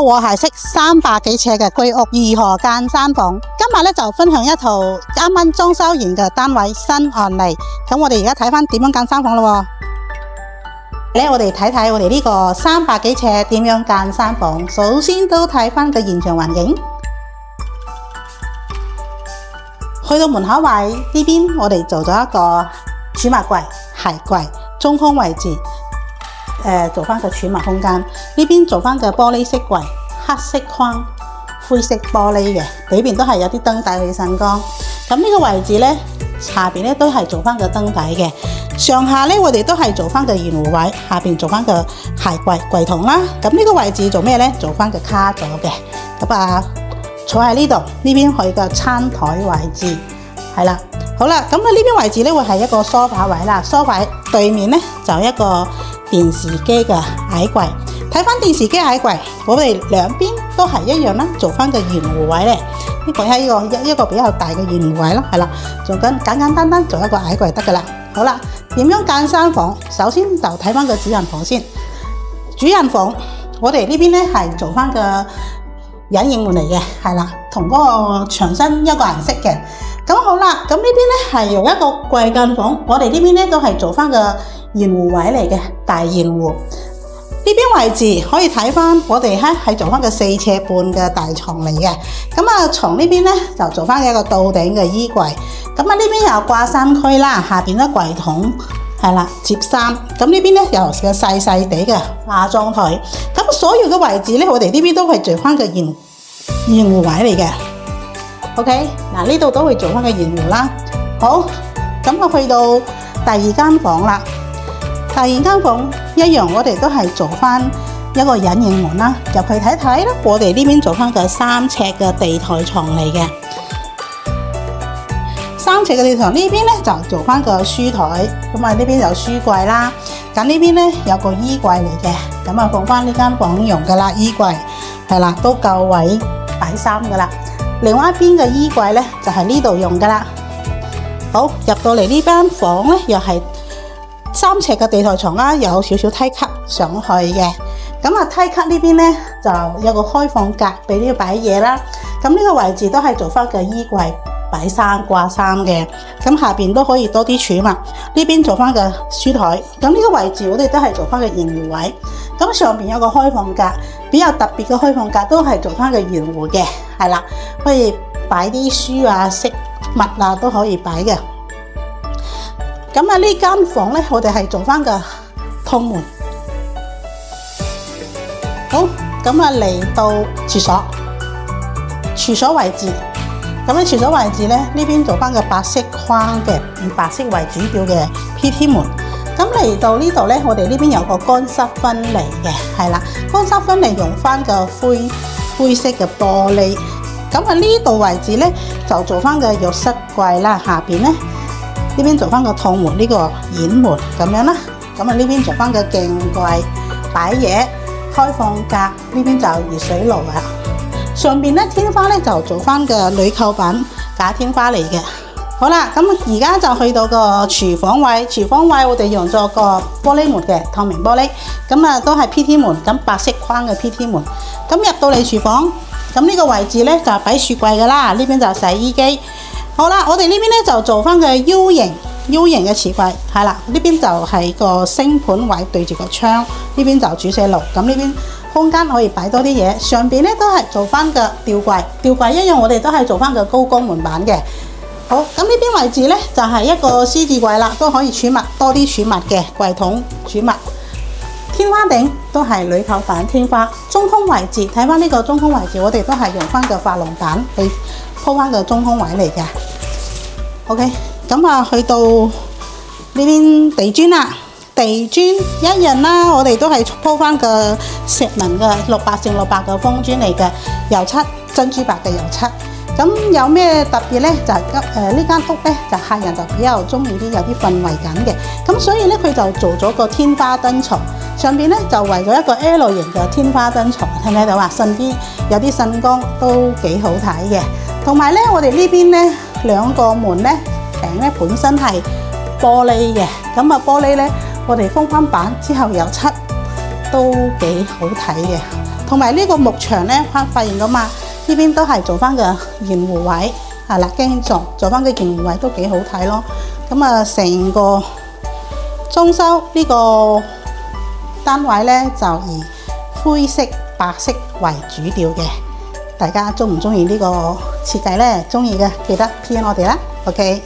和諧式300幾尺嘅居屋如何間山房。今日咧就分享一套啱啱裝修完嘅單位新案例。咁我哋而家睇翻點樣間山房咯。我哋睇睇我哋呢個300幾尺點樣間山房。首先都睇翻個現場環境。去到門口位呢邊，我哋做咗一個儲物櫃、鞋櫃，中空位置。做翻個儲物空間，呢邊做翻個玻璃色櫃，黑色框，灰色玻璃嘅，裏邊都係有啲燈底去散光。咁呢個位置呢，下邊呢都係做翻個燈底嘅，上下呢我哋都係做翻個圓弧位，下邊做翻個鞋櫃櫃筒啦。咁呢個位置做咩呢？做翻個卡座嘅。咁坐喺呢度，呢邊去個餐台位置，係啦。好啦，咁呢邊位置呢會係一個梳化位啦，梳化對面呢就一個電視機嘅矮櫃。睇翻電視機矮櫃，我哋兩邊都係一樣啦，做翻個圓弧位咧。呢個係一個比較大嘅圓弧位啦，係啦，做緊簡簡單單做一個矮櫃得噶啦。好啦，點樣間山房？首先就睇翻個主人房先。主人房我哋呢邊咧係做翻個隱形門嚟嘅，係啦，同嗰個牆身一個顏色嘅。咁好啦，咁呢邊咧係用一個貴間房，我哋呢邊咧都係做翻個圓弧位嚟嘅，大圓弧。呢邊位置可以睇翻，我哋係做翻個4尺半嘅大床嚟嘅。咁床呢邊咧就做翻一個到頂嘅衣櫃。咁呢邊有掛衫區啦，下邊咧櫃筒係啦，接衫。咁呢邊咧有個細細地嘅化妝台。咁所有嘅位置咧，我哋呢邊都係做翻個圓弧位嚟嘅。OK， 嗱呢度都會做翻個圓弧啦。好，咁我去到第二間房啦。第二間房一樣，我哋都係做翻一個隱形門啦，入去睇睇啦。我哋呢邊做翻個3尺嘅地台床嚟嘅，3尺嘅地台呢邊咧就做翻個書台，咁呢邊有書櫃啦。咁呢邊咧有個衣櫃嚟嘅，咁放翻呢間房用噶啦，衣櫃係啦，都夠位擺衫噶啦。另外一邊嘅衣櫃咧就係呢度用噶啦。好，入到嚟呢間房咧又係3尺嘅地台床啦，有少少梯級上去嘅。咁梯級呢邊咧就有個開放格俾呢個擺嘢啦。咁呢個位置都係做翻個衣櫃擺衫掛衫嘅。咁下邊都可以多啲儲物。呢邊做翻個書台。咁呢個位置我哋都係做翻個圓弧位。咁上邊有個開放格，比較特別嘅開放格都係做翻個圓弧嘅，係啦，可以擺啲書啊、飾物啊都可以擺嘅。咁呢間房咧，我哋係做翻個通門。好，咁嚟到廁所，廁所位置。咁廁所位置咧，呢邊做翻個白色框嘅，以白色為主調嘅 PT 門。咁嚟到呢度咧，我哋呢邊有個乾濕分離嘅，係啦，乾濕分離用翻個灰色嘅玻璃。咁呢度位置咧就做翻個浴室櫃啦，下邊咧呢邊做翻個趟門，呢個掩門咁樣啦。咁呢邊做翻個鏡櫃擺嘢，開放格，呢邊就熱水爐啊。上邊咧天花咧就做翻個鋁扣板假天花嚟嘅。好啦，咁而家就去到個廚房位。廚房位我哋用咗個玻璃門嘅透明玻璃，咁都係 PT 門，咁白色框嘅 PT 門。咁入到嚟廚房，咁呢個位置咧就擺雪櫃噶啦，呢邊就洗衣機。好啦，我哋呢邊咧就做翻個 U 型嘅瓷櫃，係啦，呢邊就係個星盤位對住個窗，呢邊就煮水爐。咁呢邊空間可以擺多啲嘢。上邊咧都係做翻個吊櫃，吊櫃一樣我哋都係做翻個高光門板嘅。好，咁呢邊位置咧就係一個獅子櫃啦，都可以儲物，多啲儲物嘅櫃筒儲物。天花頂都係鋁扣板天花。中空位置睇翻呢個中空位置，我哋都係用翻個珐琅板去鋪翻個中空位嚟嘅。OK， 咁去到呢邊地磚啦，地磚一樣啦，我哋都係鋪翻個石紋嘅600×600嘅方磚嚟嘅，油漆珍珠白嘅油漆。咁有咩特別咧？就係呢間屋咧，就客人就比較中意啲有啲氛圍感嘅。咁所以咧，佢就做咗個天花燈槽，上邊咧就圍咗一個 L 型嘅天花燈槽，睇唔睇到啊？順邊有啲滲光都幾好睇嘅。同埋咧，我哋呢邊咧兩個門咧頂咧本身係玻璃嘅，咁玻璃咧我哋封翻板之後油漆都幾好睇嘅。同埋呢個幕牆咧，發現到嘛？呢邊都係做翻個圓弧位，係啦，經做翻個圓弧位都幾好睇咯。咁啊，成個裝修呢個單位咧就以灰色、白色為主調嘅。大家中唔中意呢個設計咧？中意嘅記得 PM 我哋啦。OK。